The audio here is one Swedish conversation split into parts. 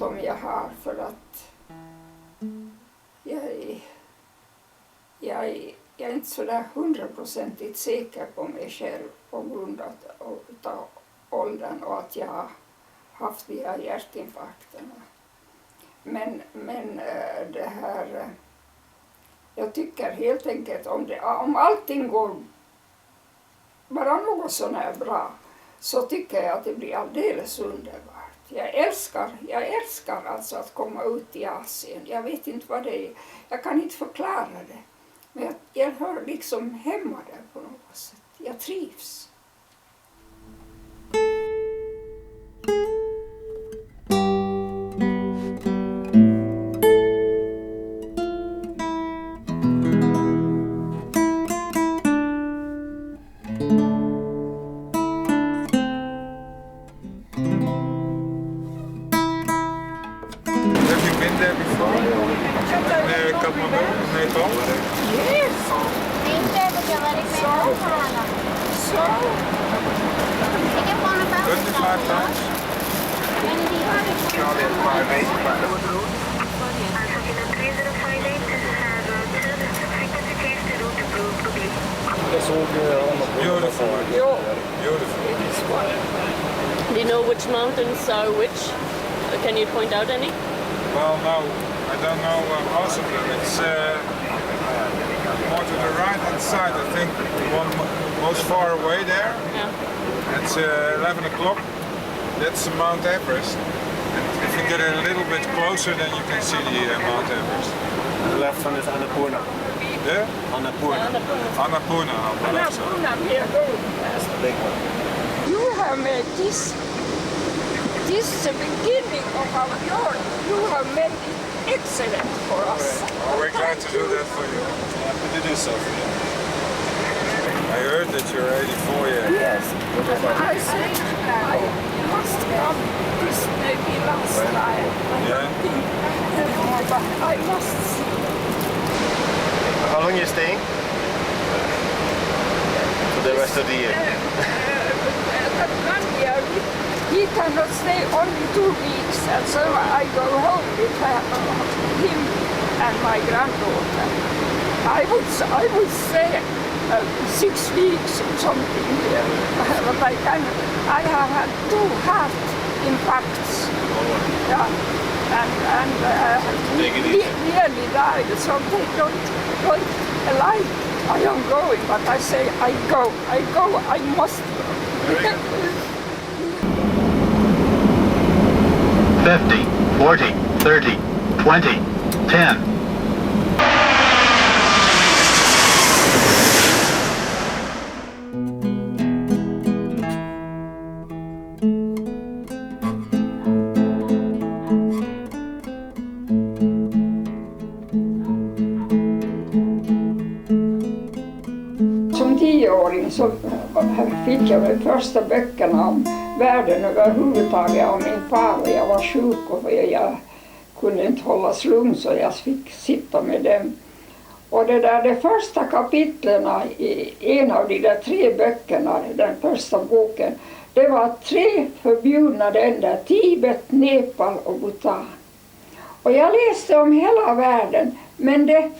inte om jag har, för att jag är inte sådär 100% säker på mig själv på grund av åldern och att jag har haft de här hjärtinfarkterna. Men det här, jag tycker helt enkelt om allting går bara något sån här bra, så tycker jag att det blir alldeles underbart. Jag älskar alltså att komma ut i Asien. Jag vet inte vad det är, jag kan inte förklara det. Men jag hör liksom hemma där på något sätt. Jag trivs. Nepal? Yes. So. 25 times? Beautiful. Beautiful. Do you know which mountains are which? Can you point out any? Well, no, I don't know most of them. It's more to the right-hand side, I think, one most far away there. Yeah. It's 11 o'clock. That's Mount Everest. And if you get a little bit closer, then you can see the Mount Everest. The left one is Annapurna. Yeah? Annapurna. Annapurna. Annapurna, That's the big one. you have made this the beginning of our journey. You have made it excellent for us. Oh, we're glad to do that for you. Happy to do so for you. I heard that you're 84 years. Yes, and I said I must come this maybe last time. I don't think anymore, but I must see. How long are you staying? For the rest of the year? He cannot stay only 2 weeks, and so I go home with him and my granddaughter. I would say 6 weeks or something here, but I have had 2 heart infarcts. Yeah, and nearly died, so they don't like I am going, but I say I go, I must go. 50, 40, 30, 20, 10. Som 10-åring så fick jag de första böckerna om världen överhuvudtaget av min far, och jag var sjuk och jag kunde inte hållas lugn, så jag fick sitta med dem. Och de första kapitlerna i en av de där 3 böckerna, den första boken, det var 3 förbjudna länder: Tibet, Nepal och Bhutan. Och jag läste om hela världen, men det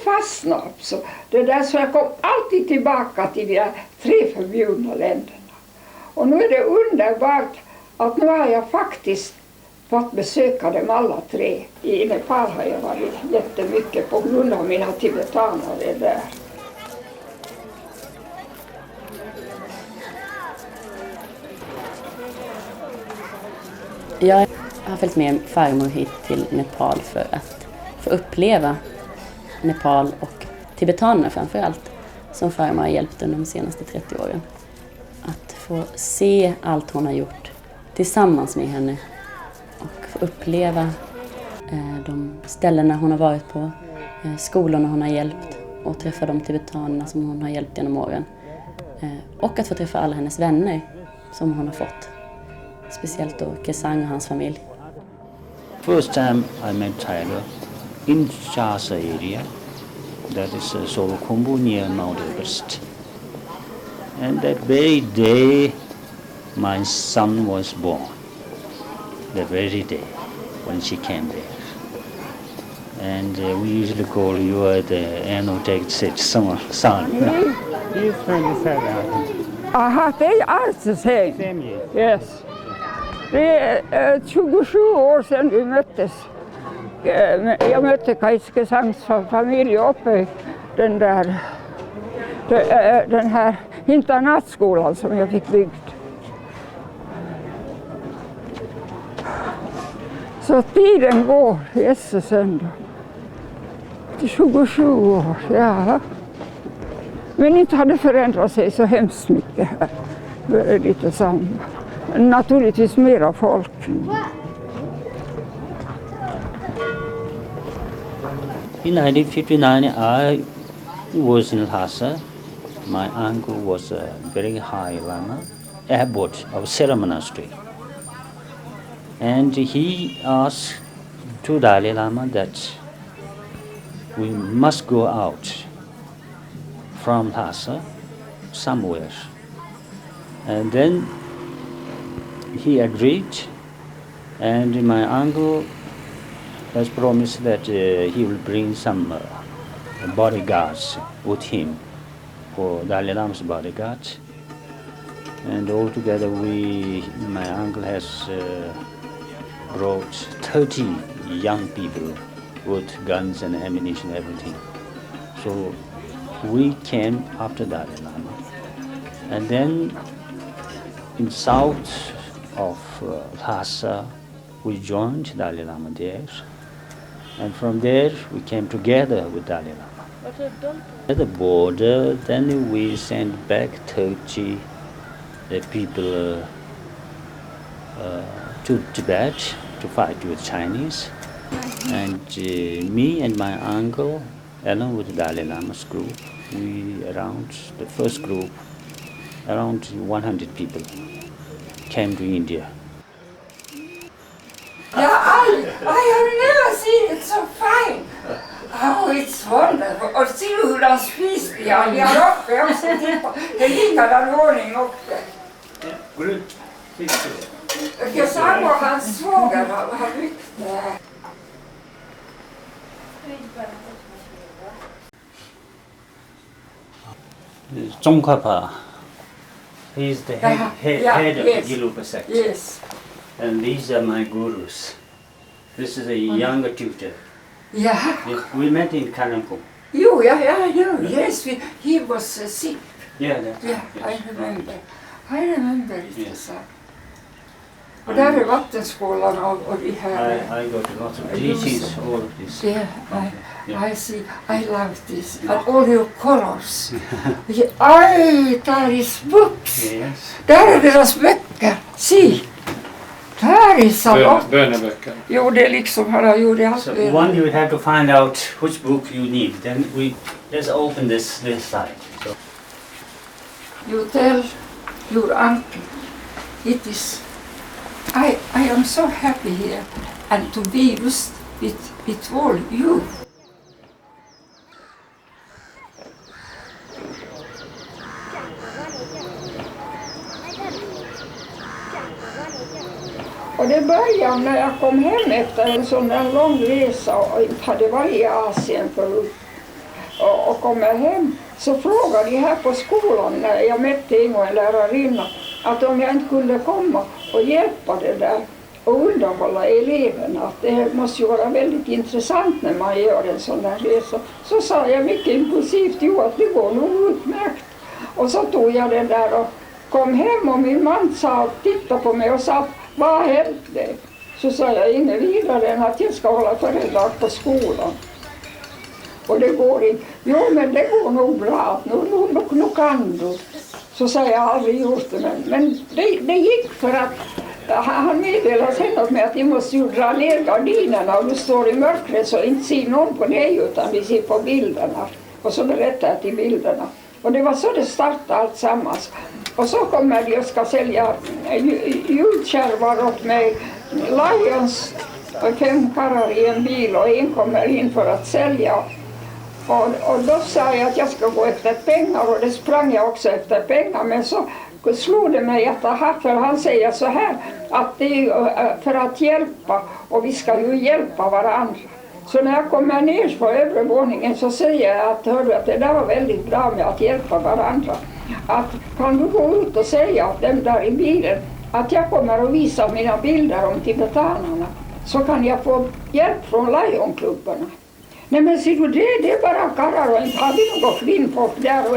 fastnade också. Det där, så jag kom alltid tillbaka till de 3 förbjudna länderna. Och nu är det underbart att nu har jag faktiskt fått besöka dem alla 3. I Nepal har jag varit jättemycket på grund av mina tibetanare där. Jag har följt med farmor hit till Nepal för att få uppleva Nepal och tibetanerna framför allt, som farmor har hjälpt under de senaste 30 åren. Att få se allt hon har gjort tillsammans med henne och få uppleva de ställena hon har varit på, skolorna hon har hjälpt, och träffa de tibetanerna som hon har hjälpt genom åren. Och att få träffa alla hennes vänner som hon har fått. Speciellt då Kesang och hans familj. First time I met Tiger in Chasa area, that is Solokhumbu near Mount Everest. And that very day my son was born, the very day. when she came there. And we usually call you the Aino son. He's 27. Aha, det är alltså same. Same year. Yes. Det är 27 år sedan vi möttes. Jag mötte Kajske Sangs familj uppe i den här internatskolan som jag fick byggd. Så tiden går, jösses ändå. 27 år, ja. Men inte hade förändrat sig så hemskt mycket här. Det är lite samma. Naturligtvis mera folk. In 1959, I was in Lhasa. My uncle was a very high Lama, abbot of Sera Monastery. And he asked to Dalai Lama that we must go out from Lhasa somewhere. And then he agreed, and my uncle has promised that he will bring some bodyguards with him for Dalai Lama's bodyguards. And altogether my uncle has brought 30 young people with guns and ammunition and everything. So we came after Dalai Lama. And then in south of Lhasa, we joined Dalai Lama there. And from there, we came together with Dalai Lama. At the border, then we sent back 30 people to Tibet to fight with Chinese. And me and my uncle, along with Dalai Lama's group, the first group, around 100 people came to India. Yeah, I have never seen it so fine. Oh, it's wonderful. Och se hur de spisar. Jag är uppe också. Det är likadan ordning uppe. Jag sa vad hans svåger har byggt det. Tsongkhapa. He's the head of the Gelupa sect. Yes. And these are my gurus. This is a younger tutor. Yeah. We met in Karampur. I know. Yes, he was sick. Yeah, that's Yeah, yes. I remember it. Yes. Och där är vattenskolan och de här. I got lots of teachings, all of this. Yeah, Yeah. I see. I love this. And all your colors. There is books. Yes. Där är deras böcker. Se. Där är samlat. Böneböcker. Jo, det är liksom här jag gjorde allt. So one you have to find out which book you need. Then we just open this side. So. You tell your uncle. It is. I am so happy here and to be just with all you. Och det började när jag kom hem efter en sån där lång resa och inte hade varit i Asien förut. Och kom jag hem så frågade de här på skolan när jag mötte en lärarinna att om jag inte kunde komma och hjälpa det där och underhålla eleverna. Att det måste ju vara väldigt intressant när man gör en sån där resa. Så sa jag mycket impulsivt, jo att det går nog utmärkt. Och så tog jag det där och kom hem och min man tittade på mig och sa, vad har hänt det? Så sa jag inget vidare än att jag ska hålla föredrag på skolan. Och det går inte. Jo, men det går nog bra. Nu kan du. Så sa jag aldrig gjort det. Men det gick för att han meddelade sen åt mig att vi måste ju dra ner gardinerna och du står i mörkret så inte ser någon på dig utan vi ser på bilderna. Och så berättade jag till bilderna. Och det var så det startade allt sammans. Och så kommer de och ska sälja julkärvar åt mig. Lions, 5 karlar i en bil och en kommer in för att sälja. Och då sa jag att jag ska gå efter pengar och det sprang jag också efter pengar. Men så slog det mig att aha, för han säger så här att det är ju för att hjälpa och vi ska ju hjälpa varandra. Så när jag kommer ner på övre våningen så säger jag att, hördu, att det där var väldigt bra med att hjälpa varandra. Att kan du gå ut och säga att dem där i bilen att jag kommer att visa mina bilder om tibetanerna så kan jag få hjälp från lejonklubbarna. Nej men ser du, det är bara karrar och inte har vi något kvinnfolk där och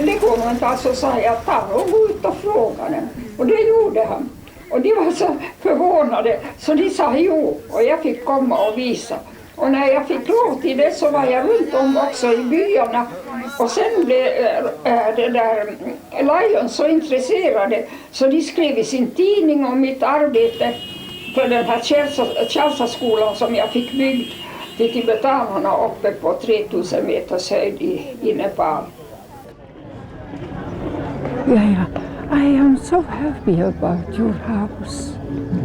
det går nog inte. Alltså sa jag, ta och gå ut och fråga dem. Och det gjorde han. Och de var så förvånade så de sa jo och jag fick komma och visa. Och när jag fick lov till det så var jag runt om också i byarna. Och sen blev det där Lion så intresserade så de skrev i sin tidning om mitt arbete för den här Kälsa-skolan som jag fick byggd till tibetanerna uppe på 3000 meters höjd i Nepal. Yeah, I am so happy about your house.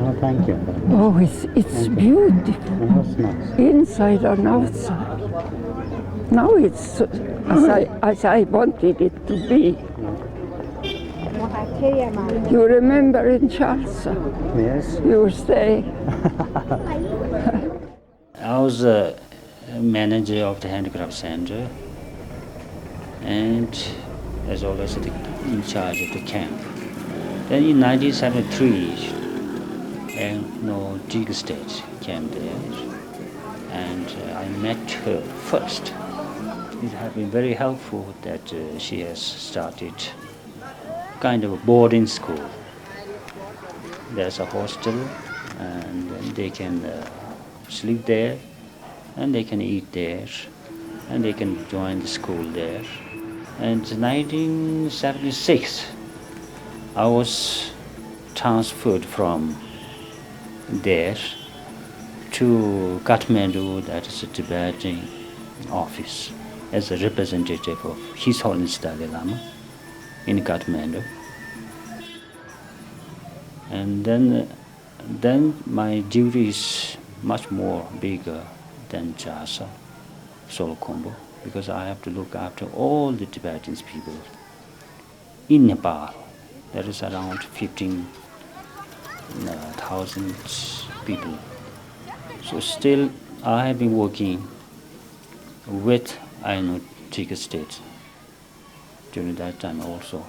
Oh, thank you. Oh, it's beautiful. That's nice. Inside and outside. Now it's as I wanted it to be. You remember in Chalsa? Yes. You were staying. I was a manager of the handicraft center and as well as in charge of the camp. Then in 1973, Jig State came there and I met her first. It has been very helpful that she has started kind of a boarding school. There's a hostel and they can sleep there and they can eat there and they can join the school there. And in 1976 I was transferred from there to Kathmandu, that is a Tibetan office, as a representative of His Holiness Dalai Lama in Kathmandu. And then my duty is much more bigger than Jasa, solo combo, because I have to look after all the Tibetan people in Nepal. There is around 15,000 people. So still I have been working with Aino state during that time also.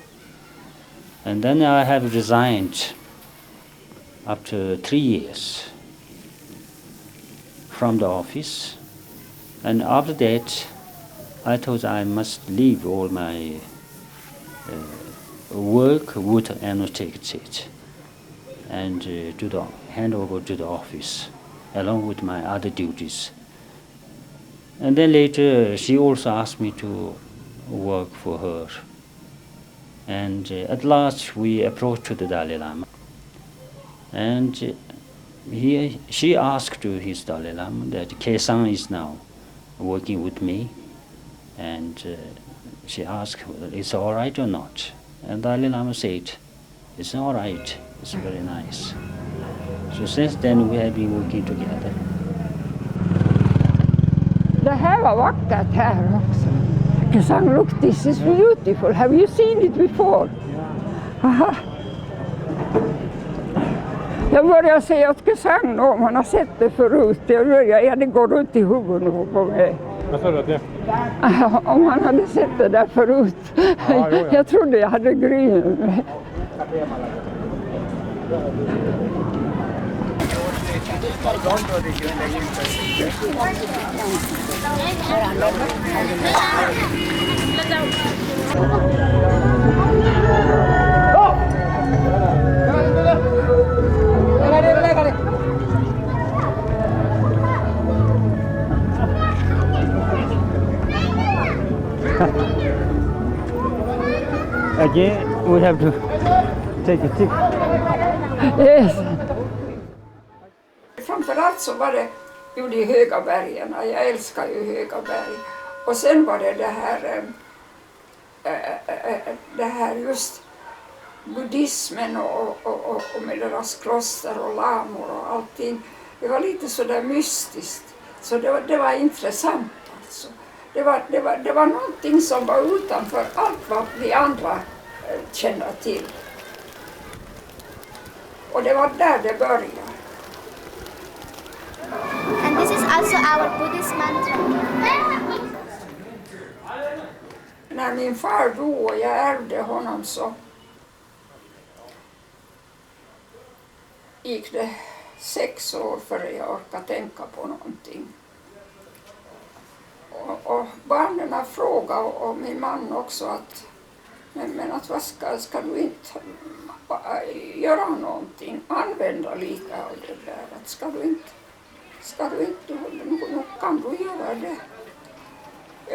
And then I have resigned after 3 years from the office. And after that, I thought I must leave all my work with Aino state and hand over to the office along with my other duties. And then later she also asked me to work for her. And at last we approached the Dalai Lama. And she asked to his Dalai Lama that Kesan is now working with me. And she asked whether it's all right or not. And Dalai Lama said, it's all right, it's very nice. So since then we have been working together. Det här var vackert här också. Kesang, look, this is beautiful. Have you seen it before? Aha. Jag börjar säga att Kesang, om man har sett det förut, det går runt i huvudet på mig. Vad sa du att det? Om man hade sett det där förut. Ja. Jag trodde jag hade gryn. Again, we have to take a tip. Yes. Framförallt så var det ju de höga bergen. Jag älskar ju höga berg. Och sen var det här just buddhismen och med deras kloster och lamor och allting. Det var lite sådär mystiskt. Så det var intressant alltså. Det var någonting som var utanför allt vad vi andra känna till. Och det var där det började. And this is also our Buddhist mantra. När min far dog och jag ärvde honom så gick det 6 år före jag orkade tänka på någonting. Och barnen frågade och min man också att men att vad ska du inte göra någonting, använda lite av det där, att ska du inte, nu kan du göra det.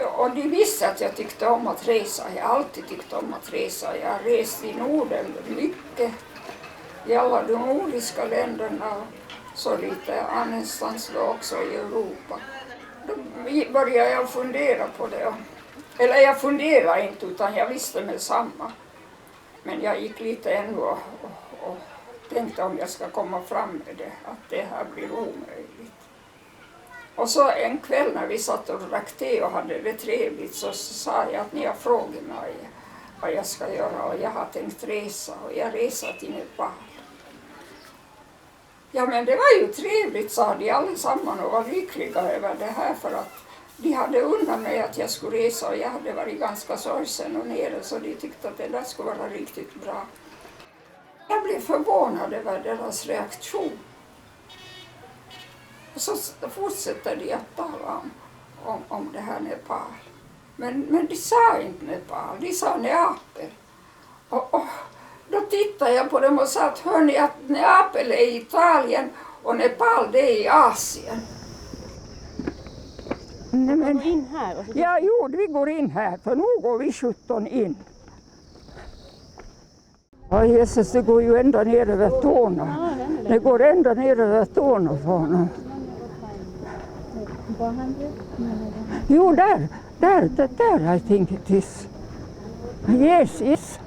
Och de visste att jag tyckte om att resa, jag har alltid tyckt om att resa, jag har rest i Norden mycket, i alla de nordiska länderna och så lite annanstans då också i Europa. Då började jag fundera på det. Eller jag funderade inte utan jag visste med samma. Men jag gick lite ändå och tänkte om jag ska komma fram med det, att det här blir omöjligt. Och så en kväll när vi satt och drack te och hade det trevligt så sa jag att ni har frågat mig vad jag ska göra och jag har tänkt resa och jag reser till Nepal. Ja men det var ju trevligt, sa de allesammans och var lyckliga över det här för att de hade unnat mig att jag skulle resa och jag hade varit ganska sorgsen och nere så de tyckte att det där skulle vara riktigt bra. Jag blev förvånad över deras reaktion. Och så fortsätter de att tala om det här Nepal. Men de sa inte Nepal, de sa Neapel. Och då tittade jag på dem och sa att hörni att Neapel är i Italien och Nepal det är i Asien. Nej, men, In här. Och så... ja, jo, vi går in här, för nu går vi 17 in. Ja, Jesus, det går ju ända ner över tårna. Det går ända ner över tårna för honom. Jo, där, I think it is. Yes.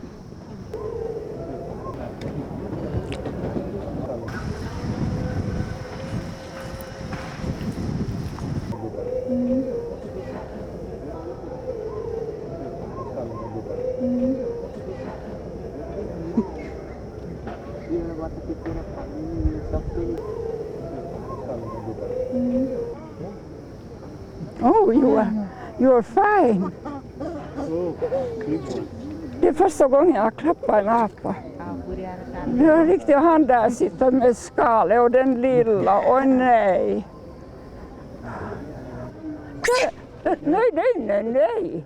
Oh, you're fine. Det är första gången jag klappar en apa. Det är riktigt, han där sitter med skalet och den lilla, och nej. Nej.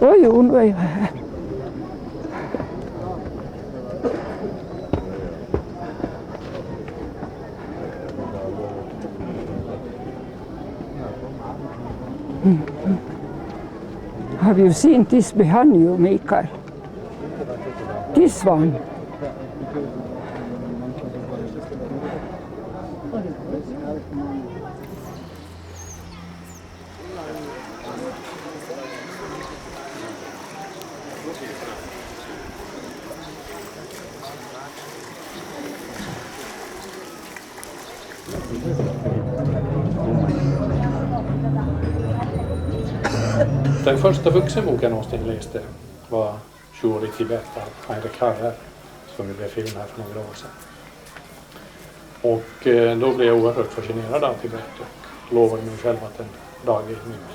Oj, nu är jag här. Have you seen this behind you, Mikael? This one. Den första vuxenboken jag någonsin läste var Tjur i Tibet av Aino som vi blev filmad för några år sedan. Och då blev jag oerhört fascinerad av Tibet och lovade mig själv att en dag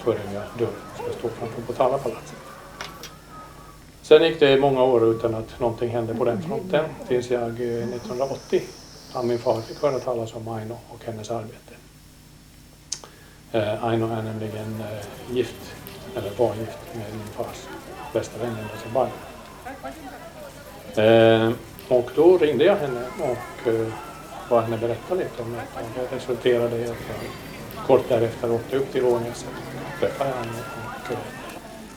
före jag dör ska jag stå framför Potala-palatset. Sen gick det många år utan att någonting hände på den fronten tills jag 1980 av min far fick höra talas om Aino och hennes arbete. Aino är nämligen gift, eller var gift med min fars bästa vän ända som barn. Och då ringde jag henne och bad henne berätta lite om det. Och det resulterade i att jag kort därefter åkte upp till Rånäset och träffade henne och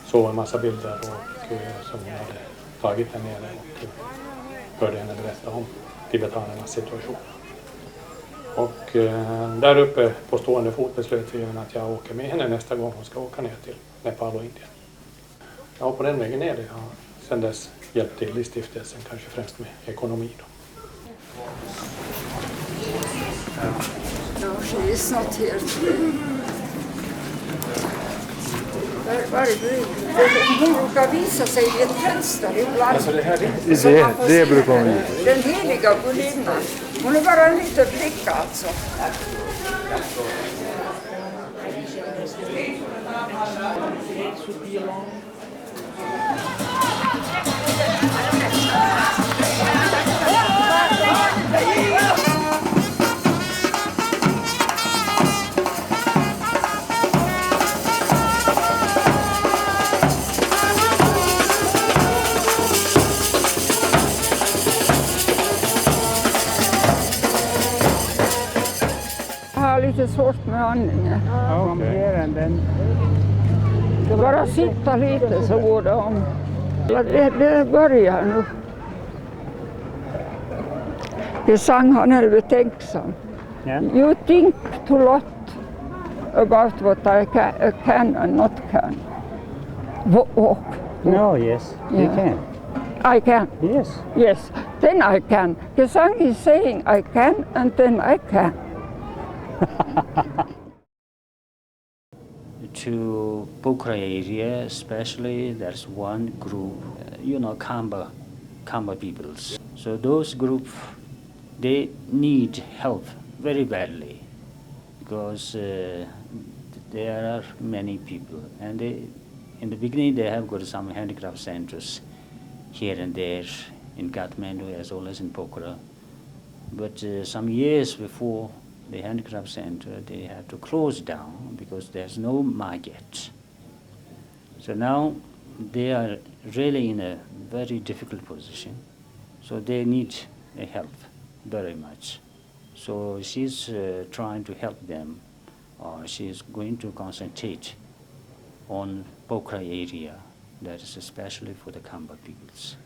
såg en massa bilder som hon hade tagit där nere och hörde henne berätta om tibetanernas situation. Och där uppe på stående fot beslöt vi att jag åker med henne nästa gång hon ska åka ner till Nepal och Indien. Ja, på den vägen är det. Jag har sedan dess hjälpt till i stiftelsen, kanske främst med ekonomi då. No, she is not here today. Hon brukar visa sig i ett fönster ibland. Alltså det här Det brukar hon visa. Den heliga gudinnan. Hon är bara en liten flicka alltså. Lite svårt med andningen. Det bara sitta lite så går det om. Det börjar nu. Det sang han är betänksam. Yeah. You think too lot about what I can and not can. Walk. No, yes, you Yeah. can. I can. Yes. Yes. Then I can. The song is saying I can and then I can. To Pokhara area, especially, there's one group, Kamba peoples. So those group, they need help very badly because there are many people, and in the beginning they have got some handicraft centers here and there in Kathmandu as well as in Pokhara. But some years before the handicraft center, they had to close down because there's no market. So now they are really in a very difficult position. So they need help very much. So she's trying to help them. She's going to concentrate on Pokhara area, that is especially for the Kamba peoples.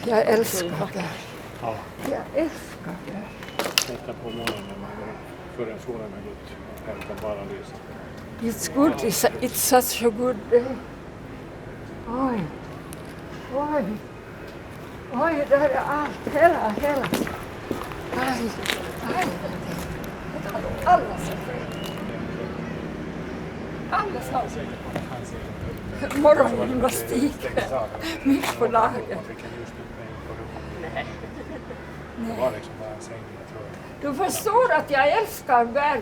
Jag älskar det. Ja. Jag älskar det. Sätta på morgonen när man går upp, förrän solen har gått, hämta bara lysa. It's good. It's such a good day. Oj. Oj. Oj, där är allt. Hela. Aj. Alla som alla som morgongymnastik mitt på dagen. Nej. Det var liksom bara en säng, jag tror. Du förstår att jag älskar berg.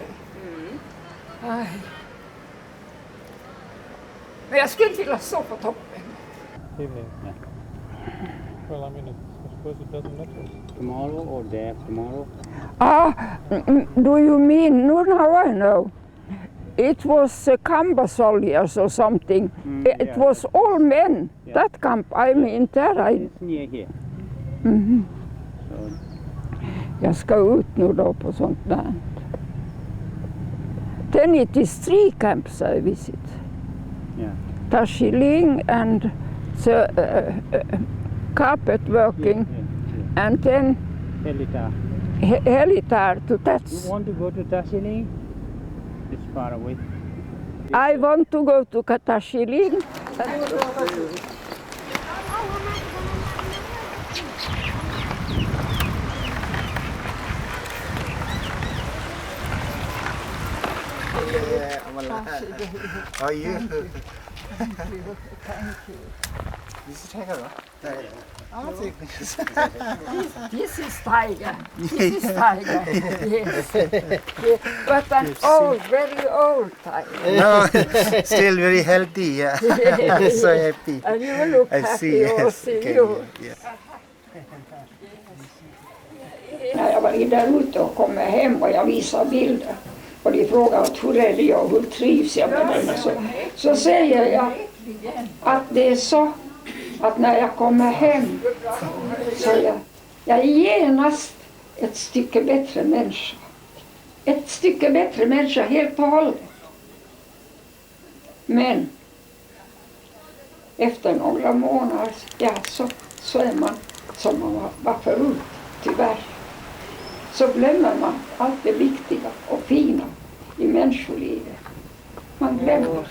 Aj. Men jag skulle inte vilja stå på toppen. Evening. Well, I mean, I suppose it doesn't matter. Tomorrow or day after tomorrow? Do you mean, no, now I know. It was Kamba soldiers or something. It was all men. Yeah. That camp, I mean, there I... It's near here. Mhm. So, Jag ska ut nu då på sånt där. Then it is 3 camps I visit. yeah. Tashiling and carpet working, and then Helita. Helitar to You Tats. want to go to Tashiling? It's far away. I want to go to Tashiling. How are you? This is Tiger, right? I'll take this. This is tiger. This is tiger. Yes. Yes. But an old, very old tiger. No, still very healthy. Yeah. Yes. So happy. And you look I happy see. Yes. also. Okay, You. yeah. När jag var där ute och kom hem och jag visade bilder och de frågade hur är det och hur trivs jag med den så säger jag att det är så att när jag kommer hem så jag är genast ett stycke bättre människa. Ett stycke bättre människa helt och hållet. Men efter några månader så är man som man var förut, tyvärr. Så glömmer man allt det viktiga och fina i människolivet. Man glömmer.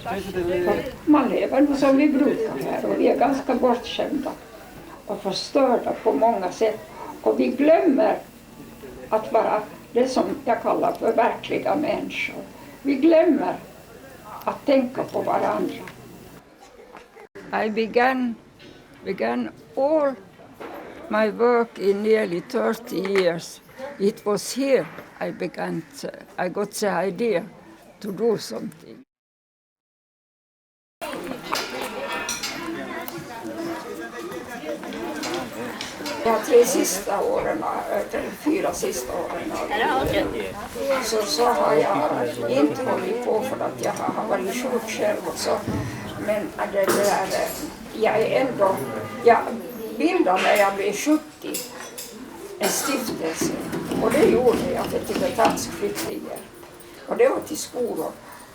Man lever nu som vi brukar här och vi är ganska bortskämda och förstörda på många sätt. Och vi glömmer att vara det som jag kallar för verkliga människor. Vi glömmer att tänka på varandra. I began all my work in nearly 30 years. It was here I got the idea to do something. De 4 sista åren så har jag inte hållit på för att jag har varit sjuk själv och så. Men jag bildade när jag blev 70 en stiftelse och det gjorde jag för tibetansk flyktingar. Och det var till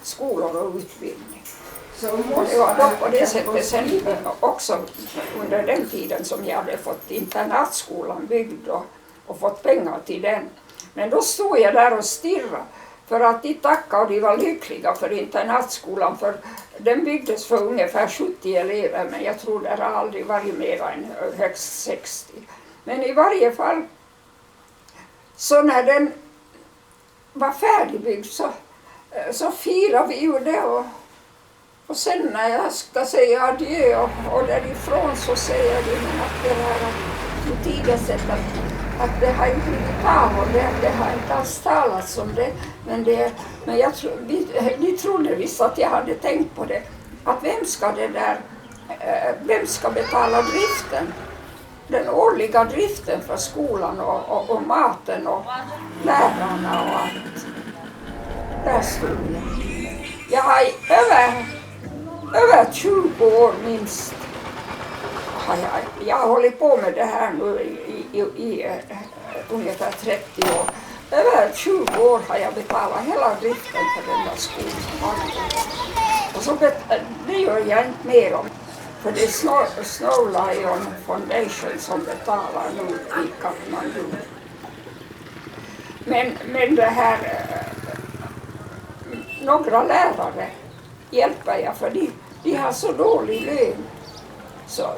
skolor och utbildning. Så det var då på det sättet sen också under den tiden som jag hade fått internatskolan byggd och fått pengar till den. Men då stod jag där och stirrade för att de tackade och de var lyckliga för internatskolan för den byggdes för ungefär 70 elever men jag tror det har aldrig varit mer än högst 60. Men i varje fall så när den var färdigbyggd så firade vi ju det och sen när jag ska säga adjö och därifrån så säger de att det här på tidigare sätt att det har inte blivit tal och det har inte alls talats om det. Men jag tror, ni trodde visst att jag hade tänkt på det. Att vem ska betala driften? Den årliga driften för skolan och maten och lärarna och allt. Där stod jag. Jag har över 20 år minst. Jag har hållit på med det här nu i ungefär 30 år. Över 20 år har jag betalat hela driften för den där skolan. Och så det gör jag inte mer om. För det är Snow Lion Foundation som betalar nu i Kathmandu. Men det här, några lärare hjälper jag för de har så dålig lön.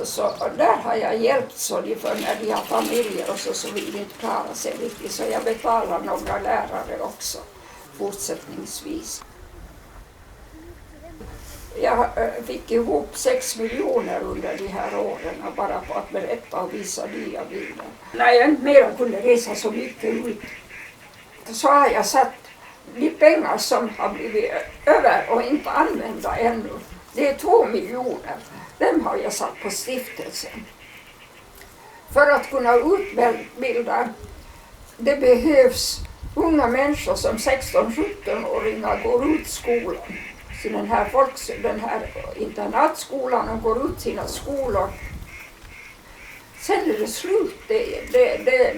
Så där har jag hjälpt så för när de har familjer och så vill de inte klara sig riktigt. Så jag betalar några lärare också fortsättningsvis. Jag fick ihop 6 miljoner under de här åren bara på att berätta och visa diabilder. När jag inte mer kunde resa så mycket ut så har jag satt de pengar som har blivit över och inte använda ännu. Det är 2 miljoner. Den har jag satt på stiftelsen. För att kunna utbilda, det behövs unga människor som 16-17-åringar går ut skolan. Så den här internatskolan och går ut sina skolor. Sen är det slut.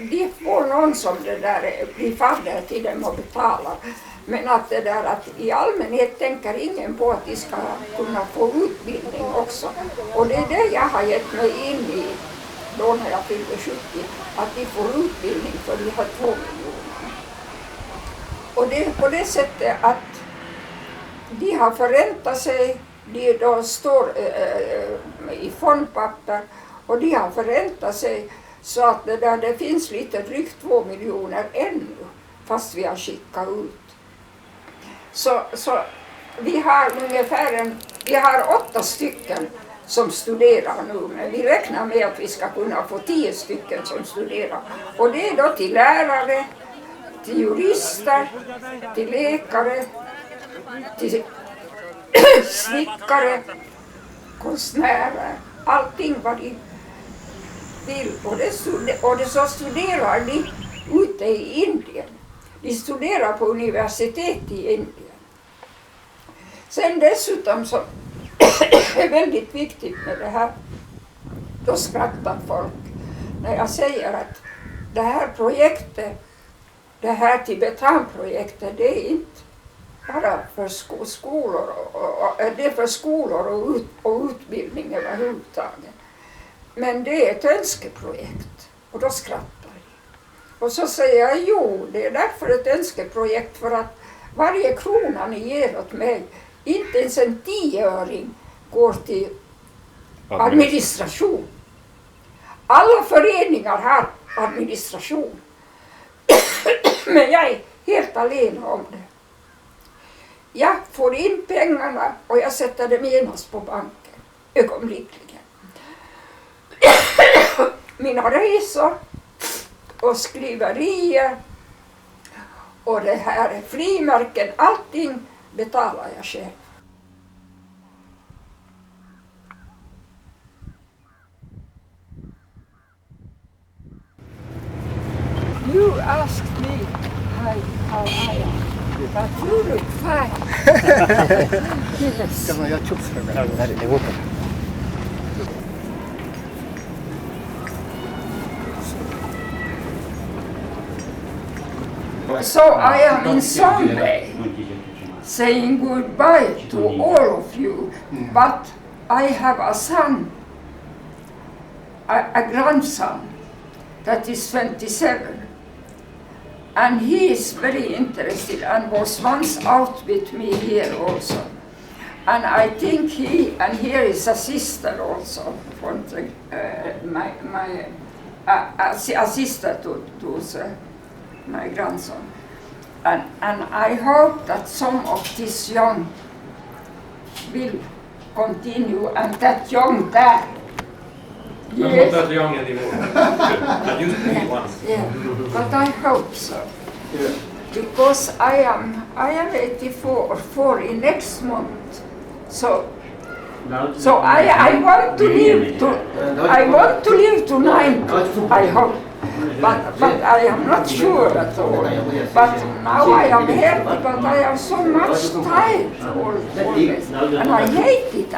De får någon som det där blir fadder till dem och betalar. Men att det där att i allmänhet tänker ingen på att de ska kunna få utbildning också. Och det är det jag har gett mig in i då när jag fyllde 70. Att de får utbildning för de har 2 miljoner. Och det är på det sättet att de har förräntat sig. De då står i fondpapper och de har förräntat sig så att det finns lite drygt 2 miljoner ännu fast vi har skickat ut. Så vi har vi har 8 stycken som studerar nu, men vi räknar med att vi ska kunna få 10 stycken som studerar. Och det är då till lärare, till jurister, till läkare, till snickare, konstnärer, allting vad de vill. Och det så studerar de ute i Indien. De studerar på universitet i Indien. Sen dessutom så är väldigt viktigt med det här, då skrattar folk när jag säger att det här projektet, det här tibetanprojektet, det är inte bara för skolor, det är för skolor och utbildning överhuvudtaget. Men det är ett önskeprojekt och då skrattar de. Och så säger jag, jo, det är därför ett önskeprojekt för att varje krona ni ger åt mig, inte ens en 10-öring går till administration. Alla föreningar har administration. Men jag är helt alene om det. Jag får in pengarna och jag sätter dem genast på banken, ögonblickligen. Mina resor och skriverier och det här frimärken, allting betalar jag själv. You asked me how I am, but you look fine. Yes. So I am in some way saying goodbye to all of you, but I have a son, a grandson that is 27. And he is very interested and was once out with me here also. And I think here is a sister also, from the, a sister to my grandson. And I hope that some of this young will continue and that young dad. Yes. Not that young anymore. I used to be once. Yeah, but I hope so. Yeah. Because I am 84 in next month. So I want to live to 90. I hope. But I am not sure at all. But now I am healthy, but I am so much tired always. And I hate it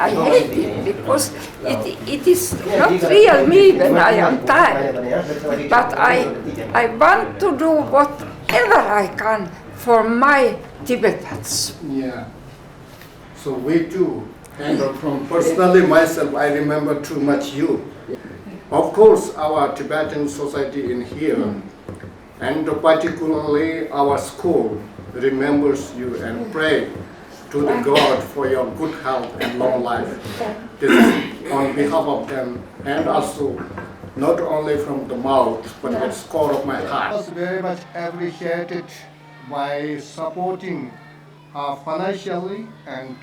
because it is not real me when I am tired. But I want to do whatever I can for my Tibetans. Yeah. So we too, and from personally myself, I remember too much you. Of course, our Tibetan society in here, and particularly our school, remembers you and pray to the God for your good health and long life. This is on behalf of them, and also not only from the mouth, but at the core of my heart. I was very much appreciated by supporting her financially and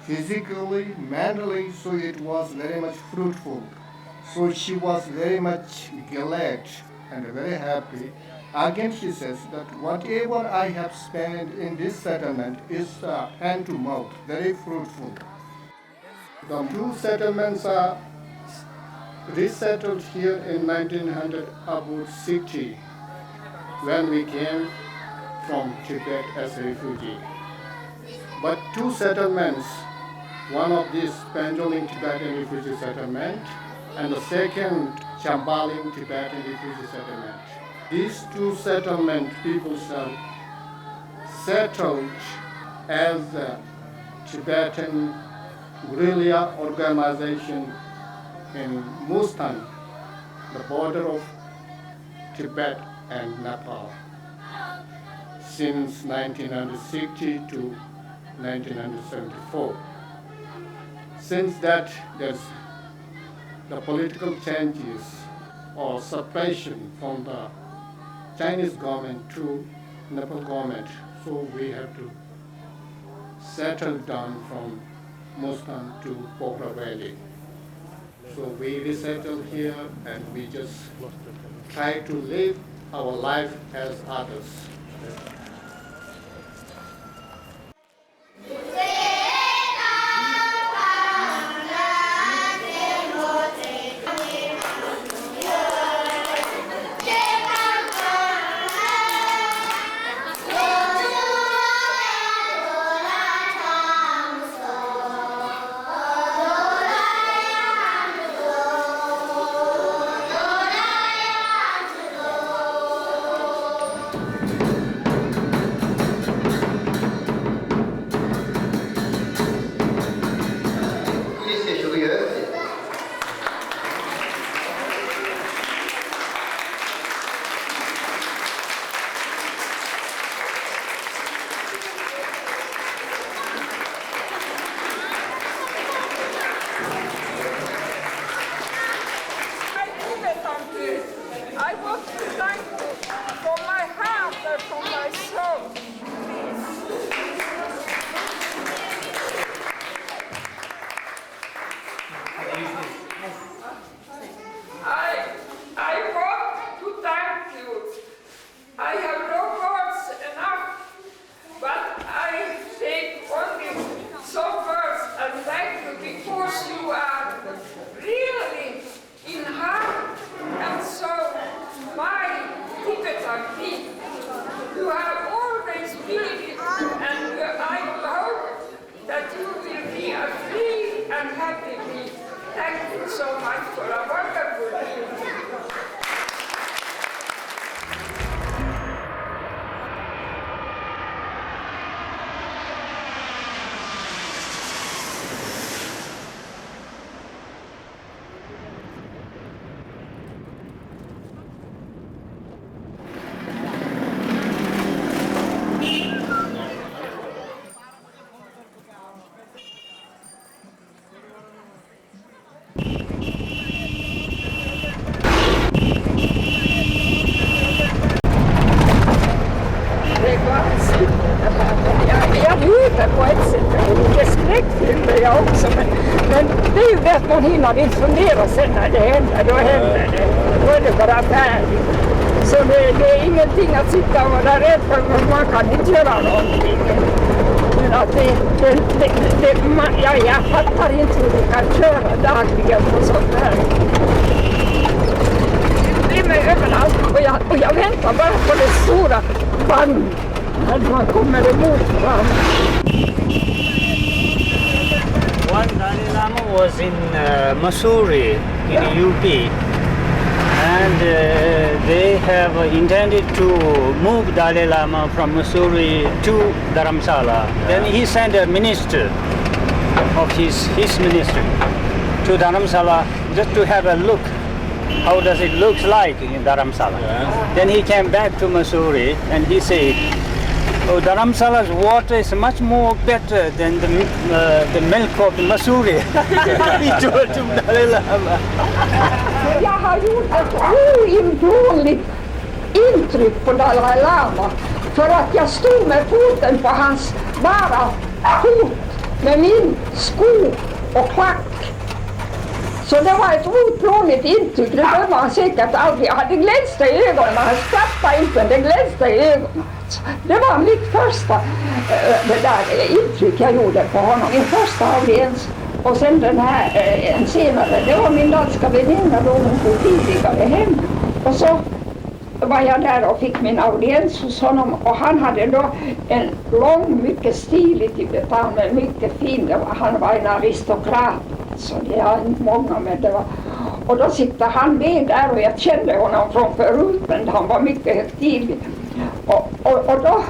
physically, mentally, so it was very much fruitful. So she was very much glad and very happy. Again she says that whatever I have spent in this settlement is hand to mouth, very fruitful. The two settlements are resettled here in 1960 when we came from Tibet as a refugee. But two settlements, one of these Penjoling Tibetan refugee settlement and the second Chambaling Tibetan refugee settlement. These two settlement peoples are settled as a Tibetan guerrilla organization in Mustan, the border of Tibet and Nepal, since 1960 to 1974. Since that, there's the political changes or separation from the Chinese government to Nepal government, so we have to settle down from Mustan to Pokhara Valley. So we resettle here and we just try to live our life as others. man hinner inte fundera sen när det händer, då händer det. Då är det bara färdigt. Så det är ingenting att sitta och vara rädd för, man kan inte göra någonting. Men att jag fattar inte hur vi kan köra dagligen på sånt här. Det är med överallt och jag väntar bara på det stora band när man kommer emot varandra. One Dalai Lama was in Missouri in UP, and they have intended to move Dalai Lama from Missouri to Dharamsala. Then he sent a minister of his ministry to Dharamsala just to have a look. How does it look like in Dharamsala? Then he came back to Missouri and he said, oh, Dharamsala's water is much more better than the milk of Missouri. He told to Dalai Lama. Jag har gjort ett oimdåligt intryck på Dalai Lama för att jag stod med foten på hans bara fot med min sko och klack. Så det var ett otroligt intryck, det var han säkert aldrig. Jag hade glänsta i ögonen, han skrattade inte, det glänsta i ögonen. Det var mitt första det där intryck jag gjorde på honom, min första audiens. Och sen den här en senare, det var min danska väninna då hon tog tidigare hem. Och så var jag där och fick min audiens hos honom och han hade då en lång, mycket stilig tibetan men mycket fin. Han var en aristokrat, så det är inte många men det var. Och då sitter han med där och jag kände honom från förut men han var mycket högtidlig. Och då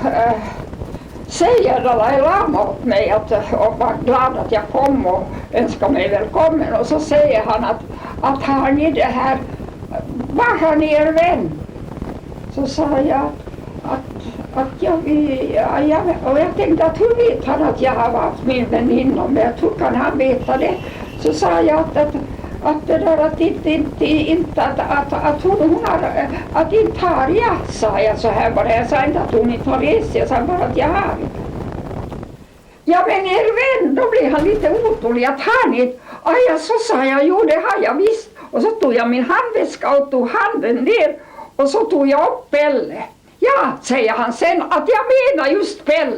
säger Dalai Lama åt mig och var glad att jag kom och önskade mig välkommen. Och så säger han att har ni det här, var har ni er vän? Så sa jag att jag tänkte att hur vet han att jag har varit min väninna, men jag tror kan han veta det. Så sa jag att det där att inte har jag, sa jag så här bara. Jag sa inte att hon inte har rest, jag sa bara att jag har. Ja men er vän, då blev han lite otålig att han inte. Ja så sa jag, jo det har jag visst. Och så tog jag min handväska och tog handen ner. Och så tog jag upp Pelle. Ja, säger han sen, att jag menar just Pelle.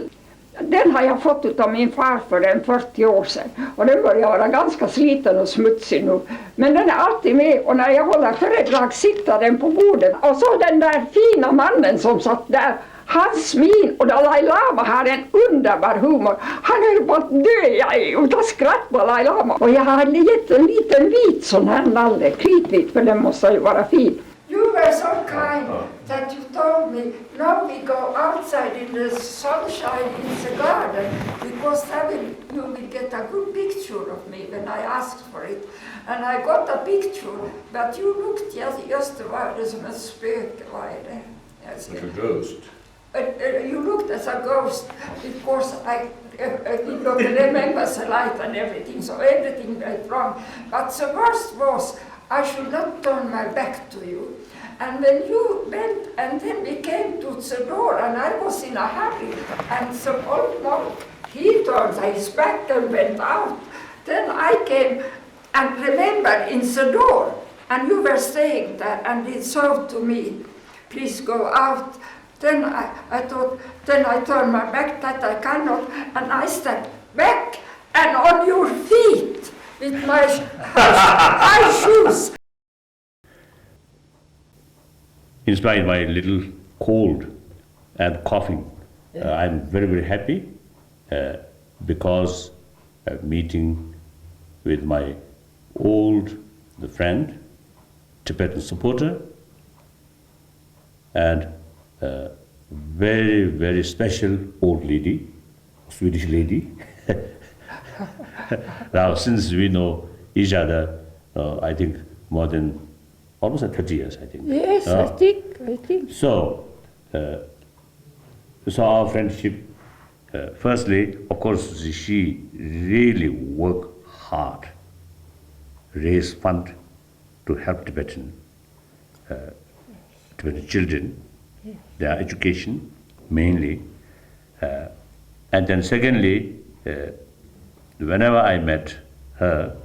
Den har jag fått av min far för den 40 år sedan. Och den börjar vara ganska sliten och smutsig nu. Men den är alltid med och när jag håller föredrag sitter den på bordet. Och så den där fina mannen som satt där. Hans min och Dalai Lama har en underbar humor. Han höll på att dö utav skratt på Dalai Lama. Och jag hade gett en liten vit sån här nalle, kritvit för den måste ju vara fin. You were so kind that you told me, now we go outside in the sunshine in the garden because you will get a good picture of me when I asked for it. And I got a picture, but you looked just som ett spöke, vad är det? Like a ghost. You looked as a ghost because I did not remember the light and everything, so everything went wrong. But the worst was, I should not turn my back to you. And when you went, and then we came to the door, and I was in a hurry, and the old monk, he turned his back and went out. Then I came and remembered in the door, and you were staying there, and he said to me, please go out. Then I thought, then I turned my back that I cannot, and I stepped back and on your feet with my high shoes. In spite of my little cold and coughing, I'm very, very happy because of meeting with my old friend, Tibetan supporter, and very, very special old lady, Swedish lady. Now, since we know each other, I think more than almost 30 years, I think. Yes, I think. So our friendship, firstly, of course, she really worked hard, raise fund to help Tibetan children, their education mainly. And then secondly, whenever I met her,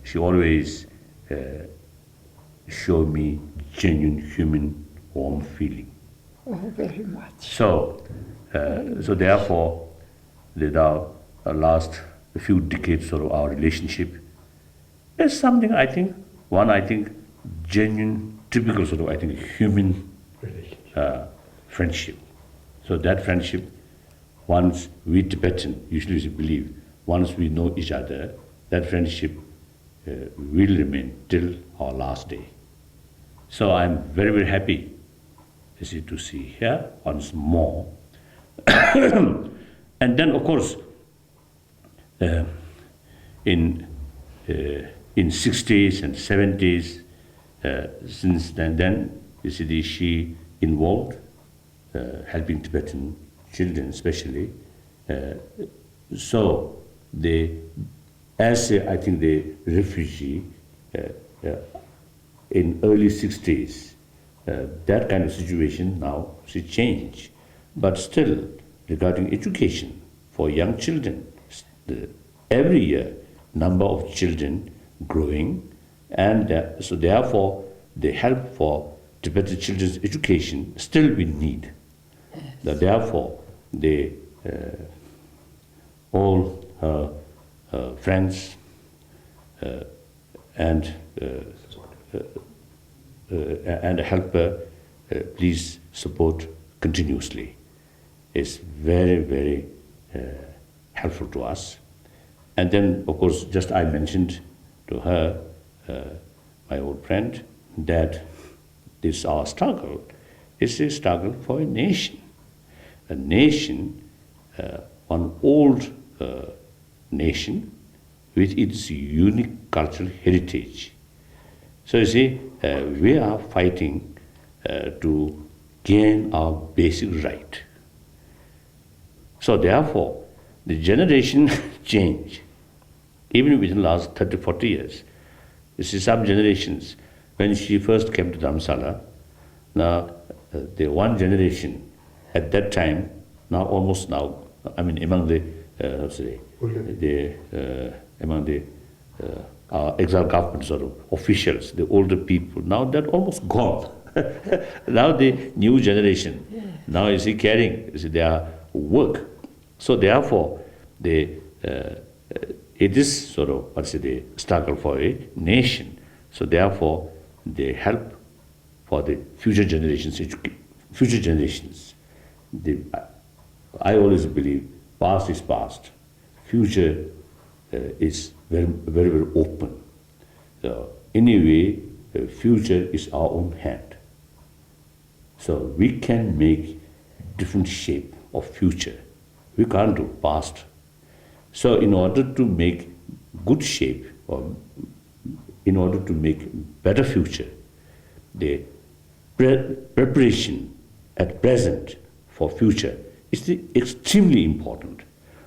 she always showed me genuine human warm feeling. Oh, very much. So therefore, the last few decades of our relationship is something I think genuine, typical sort of human friendship. So that friendship, once we Tibetan usually believe, once we know each other, that friendship will remain till our last day. So I'm very, very happy to see here once more. And then, of course, in 60s and 70s, since then you see she involved helping Tibetan children, especially. So as the refugee in early 60s, that kind of situation now she changed. But still, regarding education for young children, every year number of children growing, and so therefore the help for Tibetan children's education still we need. Yes. Therefore, all her friends and helper, please support continuously. It's very, very helpful to us. And then, of course, just I mentioned to her, my old friend, that this our struggle is a struggle for a nation. A nation, an old nation with its unique cultural heritage. So you see, we are fighting to gain our basic right. So therefore, the generation change. Even within the last 30, 40 years, you see some generations, when she first came to Dharamsala, now the one generation at that time, almost now, I mean among the exile government sort of officials, the older people, now they're almost gone. Now the new generation, now is carrying their work. So therefore, it is sort of the struggle for a nation. So therefore, they help for the future generations. I always believe past is past, future is very, very, very open. So anyway, future is our own hand. So we can make different shape of future. We can't do past. So in order to make good shape, or in order to make better future, the preparation at present for future is extremely important.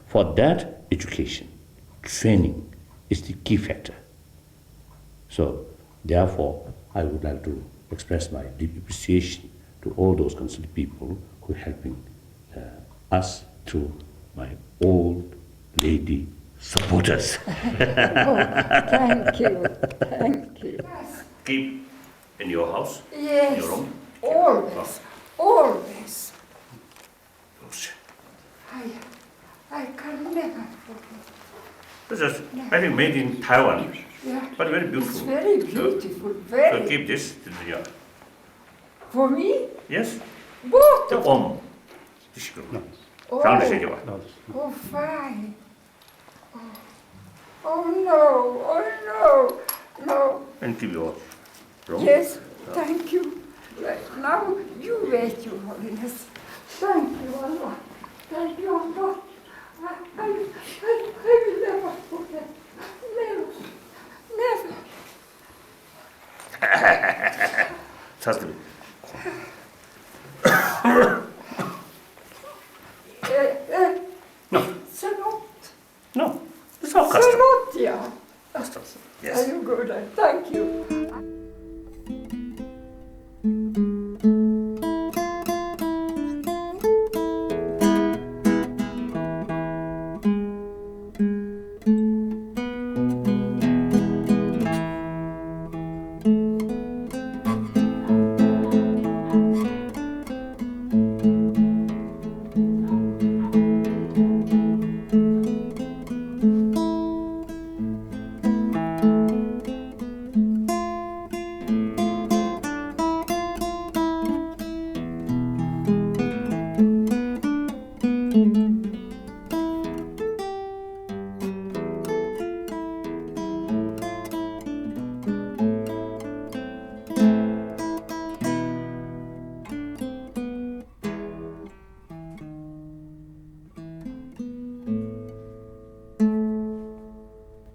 For that, education, training is the key factor. So therefore, I would like to express my deep appreciation to all those concerned people who are helping us through my old lady supporters. Thank you, thank you. Keep in your house, yes, in your room. Always, always. I can never forget. This is, I think, made in Taiwan, but very beautiful. It's very beautiful, very. So keep this to the yard. For me? Yes. Both the of them. Oh, fine. Oh no. And keep your room. Yes, thank you. Right now, you wait, Your Holiness. Thank you a lot. Thank you a lot. I will never forget. Never. Trust me.